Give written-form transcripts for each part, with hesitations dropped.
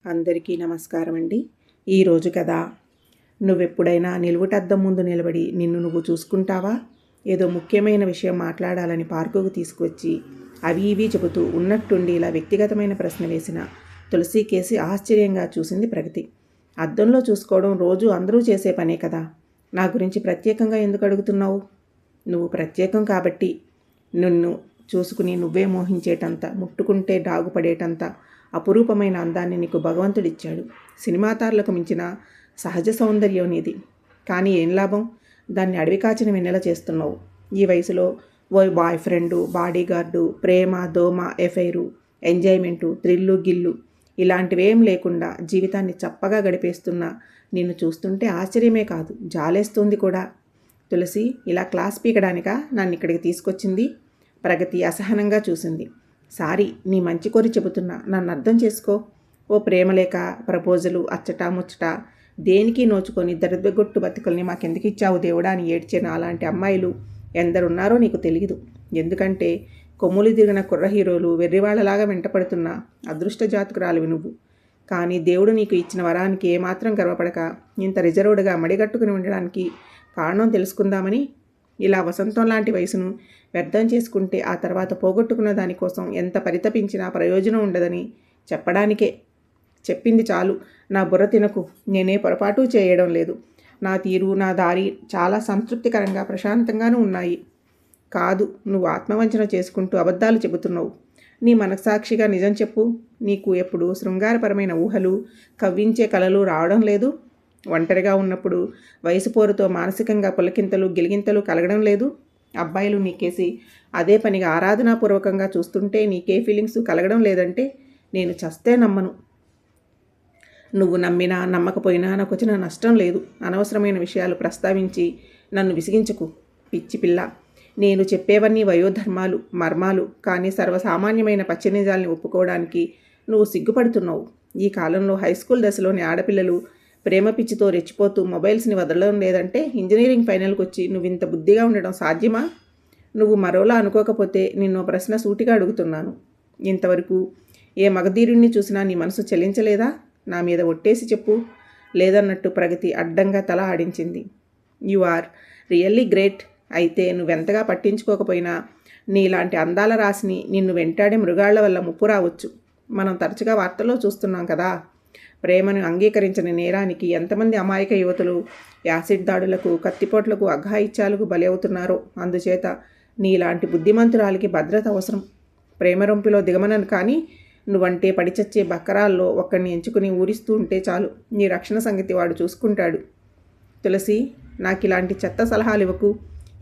అందరికీ నమస్కారం అండి. ఈరోజు కథ. నువ్వెప్పుడైనా నిలువుటద్దం ముందు నిలబడి నిన్ను నువ్వు చూసుకుంటావా? ఏదో ముఖ్యమైన విషయం మాట్లాడాలని పార్కుకు తీసుకువచ్చి అవి ఇవి చెబుతూ ఉన్నట్టుండి ఇలా వ్యక్తిగతమైన ప్రశ్న వేసిన తులసి కేసి ఆశ్చర్యంగా చూసింది ప్రగతి. అద్దంలో చూసుకోవడం రోజు అందరూ చేసే పనే కదా. నా గురించి ప్రత్యేకంగా ఎందుకు అడుగుతున్నావు? నువ్వు ప్రత్యేకం కాబట్టి. నిన్ను చూసుకుని నువ్వే మోహించేటంత, ముట్టుకుంటే డాగుపడేటంత అపురూపమైన అందాన్ని నీకు భగవంతుడిచ్చాడు. సినిమా తారలకు మించిన సహజ సౌందర్యం నీది. కానీ ఏం లాభం? దాన్ని అడవి కాచిన వెన్నెల చేస్తున్నావు. ఈ వయసులో ఓ బాయ్ ఫ్రెండు, బాడీగార్డు, ప్రేమ, దోమ, ఎఫైరు, ఎంజాయ్మెంటు, థ్రిల్లు, గిల్లు ఇలాంటివేం లేకుండా జీవితాన్ని చప్పగా గడిపేస్తున్నా నిన్ను చూస్తుంటే ఆశ్చర్యమే కాదు, జాలేస్తుంది కూడా. తులసి, ఇలా క్లాస్ పీకడానికా నన్ను ఇక్కడికి తీసుకొచ్చింది? ప్రగతి అసహనంగా చూసింది. సారీ, నీ మంచి కోరి చెబుతున్నా, నన్ను అర్థం చేసుకో. ఓ ప్రేమలేఖ, ప్రపోజలు, అచ్చట ముచ్చట దేనికి నోచుకొని దరిద్రగొట్టు బతుకుల్ని మాకెందుకు ఇచ్చావు దేవుడా అని ఏడ్చిన అలాంటి అమ్మాయిలు ఎందరున్నారో నీకు తెలియదు. ఎందుకంటే కొమ్ములు తిరిగిన కుర్ర హీరోలు వెర్రివాళ్లలాగా వెంటపడుతున్న అదృష్ట జాతకురాలివి నువ్వు. కానీ దేవుడు నీకు ఇచ్చిన వరానికి ఏమాత్రం గర్వపడక ఇంత రిజర్వ్డ్గా మడిగట్టుకుని ఉండడానికి కారణం తెలుసుకుందామని. ఇలా వసంతం లాంటి వయసును వ్యర్థం చేసుకుంటే ఆ తర్వాత పోగొట్టుకున్న దానికోసం ఎంత పరితపించినా ప్రయోజనం ఉండదని చెప్పడానికే. చెప్పింది చాలు, నా బుర్ర తినకు. నేనే పొరపాటు చేయడం లేదు. నా తీరు, నా దారి చాలా సంతృప్తికరంగా ప్రశాంతంగానూ ఉన్నాయి. కాదు, నువ్వు ఆత్మవంచన చేసుకుంటూ అబద్ధాలు చెబుతున్నావు. నీ మనస్సాక్షిగా నిజం చెప్పు. నీకు ఎప్పుడు శృంగారపరమైన ఊహలు, కవ్వించే కలలు రావడం లేదు? ఒంటరిగా ఉన్నప్పుడు వయసు పోరుతో మానసికంగా పులకింతలు, గిలిగింతలు కలగడం లేదు? అబ్బాయిలు నీకేసి అదే పనిగా ఆరాధనాపూర్వకంగా చూస్తుంటే నీకే ఫీలింగ్స్ కలగడం లేదంటే నేను చస్తే నమ్మను. నువ్వు నమ్మినా నమ్మకపోయినా నాకు వచ్చిన నష్టం లేదు. అనవసరమైన విషయాలు ప్రస్తావించి నన్ను విసిగించకు పిచ్చి పిల్ల. నేను చెప్పేవన్నీ వయోధర్మాలు, మర్మాలు. కానీ సర్వసామాన్యమైన పచ్చనిజాల్ని ఒప్పుకోవడానికి నువ్వు సిగ్గుపడుతున్నావు. ఈ కాలంలో హై స్కూల్ దశలోని ఆడపిల్లలు ప్రేమ పిచ్చితో రెచ్చిపోతూ మొబైల్స్ని వదలడం లేదంటే ఇంజనీరింగ్ ఫైనల్కి వచ్చి నువ్వు ఇంత బుద్ధిగా ఉండడం సాధ్యమా? నువ్వు మరోలా అనుకోకపోతే నిన్ను ప్రశ్న సూటిగా అడుగుతున్నాను. ఇంతవరకు ఏ మగధీరుణ్ణి చూసినా నీ మనసు చెల్లించలేదా? నా మీద ఒట్టేసి చెప్పు. లేదన్నట్టు ప్రగతి అడ్డంగా తల ఆడించింది. You are really great. అయితే నువ్వెంతగా పట్టించుకోకపోయినా నీలాంటి అందాల రాశిని నిన్ను వెంటాడే మృగాళ్ల వల్ల ముప్పు రావచ్చు. మనం తరచుగా వార్తల్లో చూస్తున్నాం కదా. ప్రేమను అంగీకరించని నేరానికి ఎంతమంది అమాయక యువతులు యాసిడ్ దాడులకు, కత్తిపోట్లకు, అఘాయిత్యాలకు బలి అవుతున్నారో. అందుచేత నీలాంటి బుద్ధిమంతురాలికి భద్రత అవసరం. ప్రేమ రొంపిలో దిగమనను, కానీ నువ్వంటే పడిచచ్చే బక్కరాల్లో ఒక్కడిని ఎంచుకుని ఊరిస్తూ ఉంటే చాలు. నీ రక్షణ సంగతి వాడు చూసుకుంటాడు. తులసి, నాకు ఇలాంటి చెత్త సలహాలు ఇవ్వకు.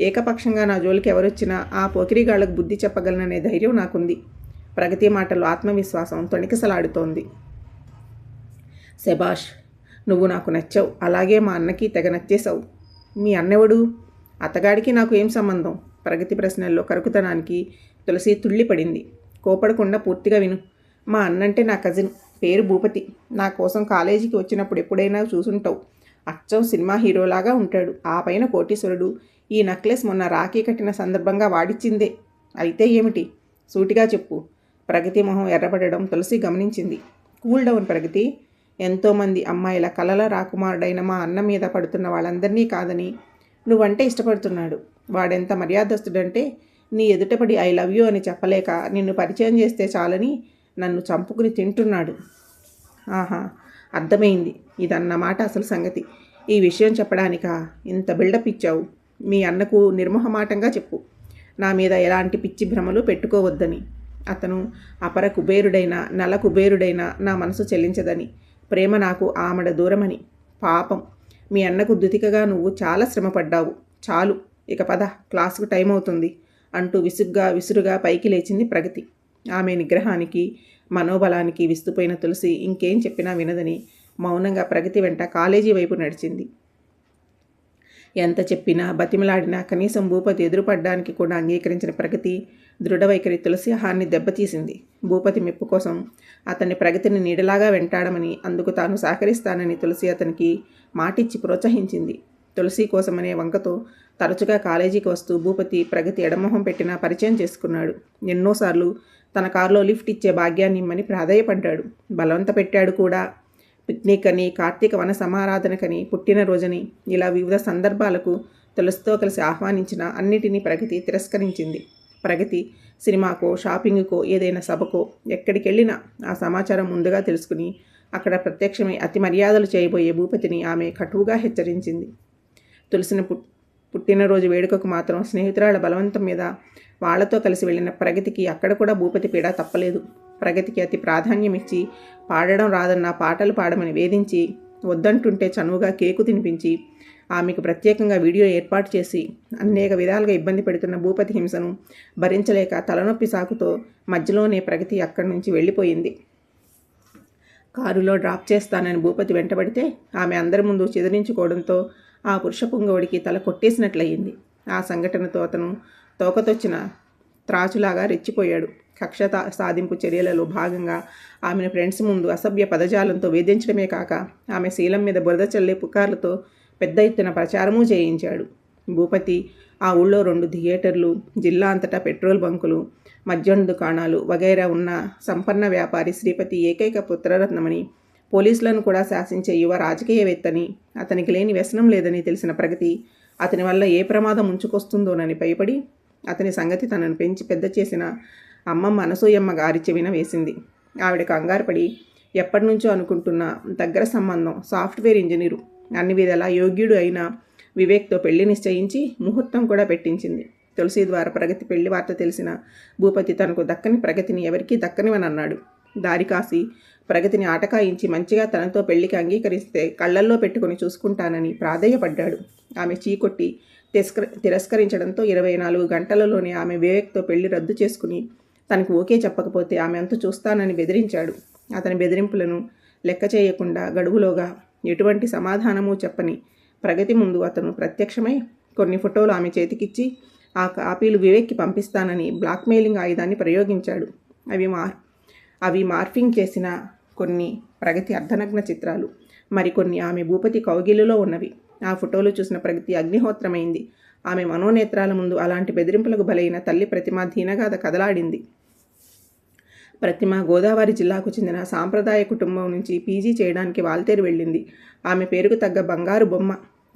ఏకపక్షంగా నా జోలికి ఎవరొచ్చినా ఆ పోకిరిగాళ్లకు బుద్ధి చెప్పగలననే ధైర్యం నాకుంది. ప్రగతి మాటలు ఆత్మవిశ్వాసం తొణికిసలాడుతోంది. శబాష్, నువ్వు నాకు నచ్చావు. అలాగే మా అన్నకి తెగ నచ్చేశావు. మీ అన్నెవడు? అతగాడికి నాకు ఏం సంబంధం? ప్రగతి ప్రశ్నల్లో కరుకుతనానికి తులసి తుళ్ళిపడింది. కోపడకుండా పూర్తిగా విను. మా అన్నంటే నా కజిన్, పేరు భూపతి. నా కోసం కాలేజీకి వచ్చినప్పుడు ఎప్పుడైనా చూసుంటావు. అచ్చం సినిమా హీరోలాగా ఉంటాడు. ఆ పైన కోటీశ్వరుడు. ఈ నెక్లెస్ మొన్న రాఖీ కట్టిన సందర్భంగా వాడిచ్చిందే. అయితే ఏమిటి? సూటిగా చెప్పు. ప్రగతి మొహం ఎర్రబడడం తులసి గమనించింది. కూల్ డౌన్ ప్రగతి. ఎంతోమంది అమ్మాయిల కలల రాకుమారుడైన మా అన్న మీద పడుతున్న వాళ్ళందరినీ కాదని నువ్వంటే ఇష్టపడుతున్నాడు. వాడెంత మర్యాదస్తుడంటే నీ ఎదుటపడి ఐ లవ్ యూ అని చెప్పలేక నిన్ను పరిచయం చేస్తే చాలని నన్ను చంపుకుని తింటున్నాడు. ఆహా, అర్థమైంది. ఇదన్నమాట అసలు సంగతి. ఈ విషయం చెప్పడానికా ఇంత బిల్డప్ ఇచ్చావు? మీ అన్నకు నిర్మోహమాటంగా చెప్పు, నా మీద ఎలాంటి పిచ్చి భ్రమలు పెట్టుకోవద్దని. అతను అపర కుబేరుడైనా, నల కుబేరుడైనా నా మనసు చెల్లించదని. ప్రేమ నాకు ఆమడ దూరమని. పాపం, మీ అన్నకు దుతికగా నువ్వు చాలా శ్రమపడ్డావు. చాలు, ఇక పద, క్లాసుకు టైం అవుతుంది అంటూ విసురుగా పైకి లేచింది ప్రగతి. ఆమె నిగ్రహానికి, మనోబలానికి విస్తుపోయిన తులసి ఇంకేం చెప్పినా వినదని మౌనంగా ప్రగతి వెంట కాలేజీ వైపు నడిచింది. ఎంత చెప్పినా, బతిమలాడినా కనీసం భూపతి ఎదురుపడ్డానికి కూడా అంగీకరించిన ప్రగతి దృఢవైఖరి తులసి ఆహాన్ని దెబ్బతీసింది. భూపతి మెప్పు కోసం అతన్ని ప్రగతిని నీడలాగా వెంటాడమని, అందుకు తాను సహకరిస్తానని తులసి అతనికి మాటిచ్చి ప్రోత్సహించింది. తులసి కోసమనే వంకతో తరచుగా కాలేజీకి వస్తూ భూపతి ప్రగతి ఎడమొహం పెట్టినా పరిచయం చేసుకున్నాడు. ఎన్నోసార్లు తన కారులో లిఫ్ట్ ఇచ్చే భాగ్యాన్ని ఇమ్మని ప్రాధేయపడ్డాడు. బలవంత పెట్టాడు కూడా. పిక్నిక్ అని, కార్తీక వన సమారాధనకని, పుట్టినరోజని, ఇలా వివిధ సందర్భాలకు తులసితో కలిసి ఆహ్వానించిన అన్నిటినీ ప్రగతి తిరస్కరించింది. ప్రగతి సినిమాకో, షాపింగ్కో, ఏదైనా సభకో ఎక్కడికి వెళ్ళినా ఆ సమాచారం ముందుగా తెలుసుకుని అక్కడ ప్రత్యక్షమై అతి మర్యాదలు చేయబోయే భూపతిని ఆమె కటువుగా హెచ్చరించింది. తులసిని పుట్టినరోజు వేడుకకు మాత్రం స్నేహితురాళ్ల బలవంతం మీద వాళ్లతో కలిసి వెళ్ళిన ప్రగతికి అక్కడ కూడా భూపతి పీడ తప్పలేదు. ప్రగతికి అతి ప్రాధాన్యం ఇచ్చి పాడడం రాదన్న పాటలు పాడమని వేధించి, వద్దంటుంటే చనువుగా కేకు తినిపించి, ఆమెకు ప్రత్యేకంగా వీడియో ఏర్పాటు చేసి అనేక విధాలుగా ఇబ్బంది పెడుతున్న భూపతి హింసను భరించలేక తలనొప్పి సాకుతో మధ్యలోనే ప్రగతి అక్కడి నుంచి వెళ్ళిపోయింది. కారులో డ్రాప్ చేస్తానని భూపతి వెంటబడితే ఆమె అందరి ముందు చిదిరించుకోవడంతో ఆ పురుష పుంగవుడికి తల కొట్టేసినట్లయింది. ఆ సంఘటనతో అతను తోకతొచ్చిన త్రాచులాగా రెచ్చిపోయాడు. కక్ష సాధింపు చర్యలలో భాగంగా ఆమెను ఫ్రెండ్స్ ముందు అసభ్య పదజాలంతో వేధించడమే కాక ఆమె శీలం మీద బురద చల్లే పుకార్లతో పెద్ద ఎత్తున ప్రచారమూ చేయించాడు. భూపతి ఆ ఊళ్ళో 2 థియేటర్లు, జిల్లా అంతటా పెట్రోల్ బంకులు, మద్యం దుకాణాలు వగైరా ఉన్న సంపన్న వ్యాపారి శ్రీపతి ఏకైక పుత్రరత్నమని, పోలీసులను కూడా శాసించే యువ రాజకీయవేత్తని, అతనికి లేని వ్యసనం లేదని తెలిసిన ప్రగతి అతని వల్ల ఏ ప్రమాదం ముంచుకొస్తుందోనని భయపడి అతని సంగతి తనను పెంచి పెద్ద చేసిన అమ్మమ్మ అనసూయమ్మ గారి చెవిన వేసింది. ఆవిడ కంగారుపడి ఎప్పటినుంచో అనుకుంటున్న దగ్గర సంబంధం సాఫ్ట్వేర్ ఇంజనీరు, అన్ని విధాలా యోగ్యుడు అయిన వివేక్తో పెళ్లి నిశ్చయించి ముహూర్తం కూడా పెట్టించింది. తులసి ద్వారా ప్రగతి పెళ్లి వార్త తెలిసిన భూపతి తనకు దక్కని ప్రగతిని ఎవరికీ దక్కనివని అన్నాడు. దారి కాసి ప్రగతిని ఆటకాయించి మంచిగా తనతో పెళ్లికి అంగీకరిస్తే కళ్ళల్లో పెట్టుకుని చూసుకుంటానని ప్రాధేయపడ్డాడు. ఆమె చీకొట్టి తిరస్కరించడంతో 24 గంటలలోనే ఆమె వివేక్తో పెళ్లి రద్దు చేసుకుని తనకు ఓకే చెప్పకపోతే ఆమె అంతు చూస్తానని బెదిరించాడు. అతని బెదిరింపులను లెక్క చేయకుండా గడువులోగా ఎటువంటి సమాధానమూ చెప్పని ప్రగతి ముందు అతను ప్రత్యక్షమై కొన్ని ఫోటోలు ఆమె చేతికిచ్చి ఆ కాపీలు వివేక్కి పంపిస్తానని బ్లాక్మెయిలింగ్ ఆయుధాన్ని ప్రయోగించాడు. అవి మార్ఫింగ్ చేసిన కొన్ని ప్రగతి అర్ధనగ్న చిత్రాలు, మరికొన్ని ఆమె భూపతి కౌగిలిలో ఉన్నవి. ఆ ఫోటోలు చూసిన ప్రగతి అగ్నిహోత్రమైంది. ఆమె మనోనేత్రాల ముందు అలాంటి బెదిరింపులకు బలైన తల్లి ప్రతిమ దీనగాథ కదలాడింది. ప్రతిమ గోదావరి జిల్లాకు చెందిన సాంప్రదాయ కుటుంబం నుంచి పీజీ చేయడానికి వాల్తేరు వెళ్ళింది. ఆమె పేరుకు తగ్గ బంగారు బొమ్మ.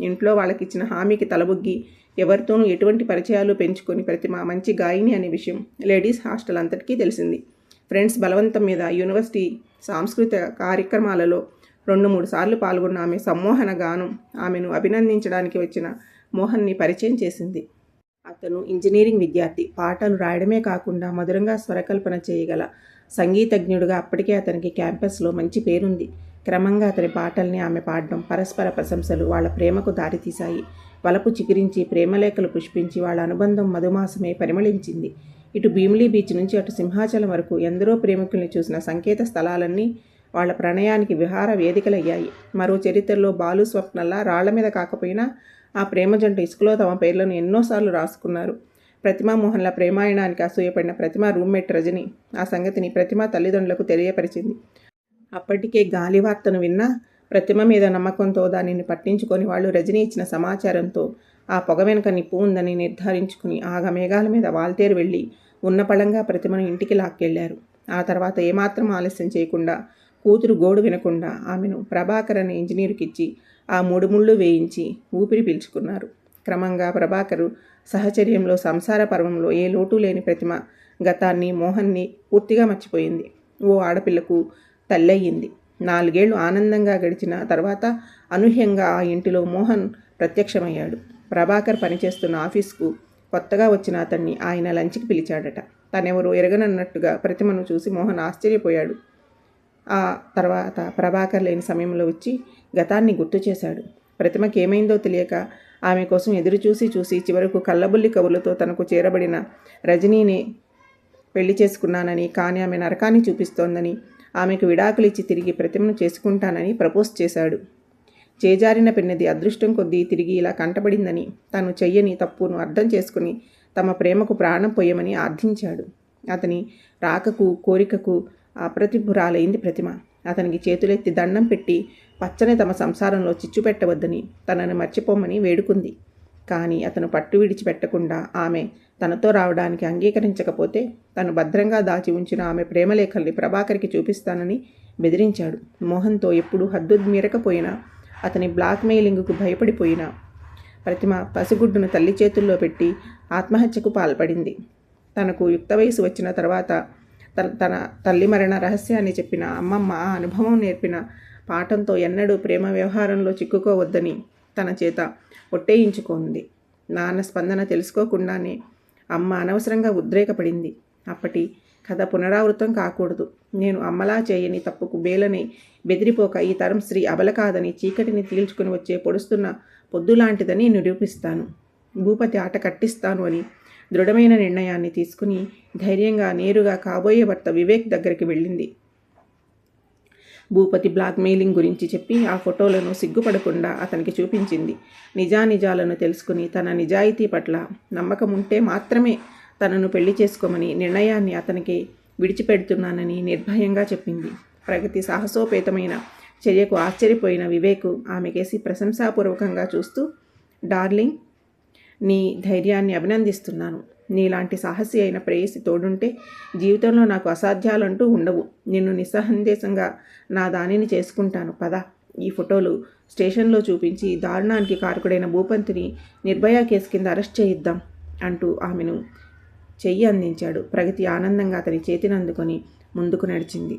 ఇంట్లో వాళ్ళకిచ్చిన హామీకి తలబొగ్గి ఎవరితోనూ ఎటువంటి పరిచయాలు పెంచుకొని ప్రతిమ మంచి గాయని అనే విషయం లేడీస్ హాస్టల్ అంతటికీ తెలిసింది. ఫ్రెండ్స్ బలవంతం మీద యూనివర్సిటీ సాంస్కృతిక కార్యక్రమాలలో 2-3 సార్లు పాల్గొన్న ఆమె సమ్మోహన గానం ఆమెను అభినందించడానికి వచ్చిన మోహన్ని పరిచయం చేసింది. అతను ఇంజనీరింగ్ విద్యార్థి. పాటలు రాయడమే కాకుండా మధురంగా స్వరకల్పన చేయగల సంగీతజ్ఞుడిగా అప్పటికే అతనికి క్యాంపస్లో మంచి పేరుంది. క్రమంగా అతని పాటల్ని ఆమె పాడడం, పరస్పర ప్రశంసలు వాళ్ళ ప్రేమకు దారితీశాయి. వలపు చిగురించి, ప్రేమలేఖలు పుష్పించి వాళ్ళ అనుబంధం మధుమాసమే పరిమళించింది. ఇటు భీమిలీ బీచ్ నుంచి అటు సింహాచలం వరకు ఎందరో ప్రేమికుల్ని చూసిన సంకేత స్థలాలన్నీ వాళ్ళ ప్రణయానికి విహార వేదికలయ్యాయి. మరో చరిత్రలో బాలు స్వప్నల్లా రాళ్ల మీద కాకపోయినా ఆ ప్రేమ జంట ఇసుకలో తమ పేర్లను ఎన్నోసార్లు రాసుకున్నారు. ప్రతిమా మోహన్ల ప్రేమాయణానికి అసూయపడిన ప్రతిమ రూమ్మేట్ రజని ఆ సంగతిని ప్రతిమ తల్లిదండ్రులకు తెలియపరిచింది. అప్పటికే గాలి వార్తను విన్నా ప్రతిమ మీద నమ్మకంతో దానిని పట్టించుకొని వాళ్ళు రజని ఇచ్చిన సమాచారంతో ఆ పొగ వెనుక నిప్పు ఉందని నిర్ధారించుకుని ఆగమేఘాల మీద వాల్తేరు వెళ్ళి ఉన్నపళంగా ప్రతిమను ఇంటికి లాక్కెళ్లారు. ఆ తర్వాత ఏమాత్రం ఆలస్యం చేయకుండా కూతురు గోడు వినకుండా ఆమెను ప్రభాకర్ అనే ఇంజనీరుకిచ్చి ఆ 3 ముళ్ళు వేయించి ఊపిరి పీల్చుకున్నారు. క్రమంగా ప్రభాకరు సహచర్యంలో సంసార పర్వంలో ఏ లోటు లేని ప్రతిమ గతాన్ని, మోహన్ని పూర్తిగా మర్చిపోయింది. ఓ ఆడపిల్లకు తల్లయ్యింది. 4 ఏళ్లు ఆనందంగా గడిచిన తర్వాత అనూహ్యంగా ఆ ఇంటిలో మోహన్ ప్రత్యక్షమయ్యాడు. ప్రభాకర్ పనిచేస్తున్న ఆఫీస్కు కొత్తగా వచ్చిన అతన్ని ఆయన లంచ్కి పిలిచాడట. తనెవరో ఎరగనన్నట్టుగా ప్రతిమను చూసి మోహన్ ఆశ్చర్యపోయాడు. ఆ తర్వాత ప్రభాకర్ లేని సమయంలో వచ్చి గతాన్ని గుర్తు చేశాడు. ప్రతిమకి ఏమైందో తెలియక ఆమె కోసం ఎదురు చూసి చివరకు కళ్ళబుల్లి కబుర్లతో తనకు చేరబడిన రజనీని పెళ్లి చేసుకున్నానని, కానీ ఆమె నరకాన్ని చూపిస్తోందని, ఆమెకు విడాకులిచ్చి తిరిగి ప్రతిమను చేసుకుంటానని ప్రపోజ్ చేశాడు. చేజారిన పిన్నది అదృష్టం కొద్దీ తిరిగి ఇలా కంటబడిందని, తను చెయ్యని తప్పును అర్థం చేసుకుని తమ ప్రేమకు ప్రాణం పొయ్యమని ఆర్థించాడు. అతని రాకకు, కోరికకు అప్రతిభురాలైంది ప్రతిమ. అతనికి చేతులెత్తి దండం పెట్టి పచ్చని తమ సంసారంలో చిచ్చు పెట్టవద్దని, తనని మర్చిపోమని వేడుకుంది. కానీ అతను పట్టు విడిచిపెట్టకుండా ఆమె తనతో రావడానికి అంగీకరించకపోతే తను భద్రంగా దాచి ఉంచిన ఆమె ప్రేమలేఖల్ని ప్రభాకర్కి చూపిస్తానని బెదిరించాడు. మోహన్తో ఎప్పుడూ హద్దు మీరకపోయినా, అతని బ్లాక్మెయిలింగ్కు భయపడిపోయినా ప్రతిమ పసిగుడ్డును తల్లి చేతుల్లో పెట్టి ఆత్మహత్యకు పాల్పడింది. తనకు యుక్త వయసు వచ్చిన తర్వాత తన తల్లి మరణ రహస్యాన్ని చెప్పిన అమ్మమ్మ ఆ అనుభవం నేర్పిన పాఠంతో ఎన్నడూ ప్రేమ వ్యవహారంలో చిక్కుకోవద్దని తన చేత ఒట్టేయించుకుంది. నాన్న స్పందన తెలుసుకోకుండానే అమ్మ అనవసరంగా ఉద్రేకపడింది. అప్పటి కథ పునరావృతం కాకూడదు. నేను అమ్మలా చేయని తప్పుకు బేలని బెదిరిపోక ఈ తరం స్త్రీ అబల కాదని, చీకటిని తీల్చుకుని వచ్చే పొడుస్తున్న పొద్దులాంటిదని నిరూపిస్తాను. భూపతి ఆట కట్టిస్తాను అని దృఢమైన నిర్ణయాన్ని తీసుకుని ధైర్యంగా నేరుగా కాబోయే భర్త వివేక్ దగ్గరికి వెళ్ళింది. భూపతి బ్లాక్మెయిలింగ్ గురించి చెప్పి ఆ ఫోటోలను సిగ్గుపడకుండా అతనికి చూపించింది. నిజానిజాలను తెలుసుకుని తన నిజాయితీ పట్ల నమ్మకం ఉంటే మాత్రమే తనను పెళ్లి చేసుకోమని నిర్ణయాన్ని అతనికి విడిచిపెడుతున్నానని నిర్భయంగా చెప్పింది. ప్రగతి సాహసోపేతమైన చర్యకు ఆశ్చర్యపోయిన వివేక్ ఆమెకేసి ప్రశంసాపూర్వకంగా చూస్తూ, డార్లింగ్, నీ ధైర్యాన్ని అభినందిస్తున్నాను. నీలాంటి సాహసి అయిన ప్రేయసి తోడుంటే జీవితంలో నాకు అసాధ్యాలంటూ ఉండవు. నిన్ను నిస్సందేశంగా నా దానిని చేసుకుంటాను. పద, ఈ ఫోటోలు స్టేషన్లో చూపించి దారుణానికి కారకుడైన భూపతిని నిర్భయ కేసు కింద అరెస్ట్ చేయిద్దాం అంటూ ఆమెను చెయ్యి అందించాడు. ప్రగతి ఆనందంగా అతని చేతిని అందుకొని ముందుకు నడిచింది.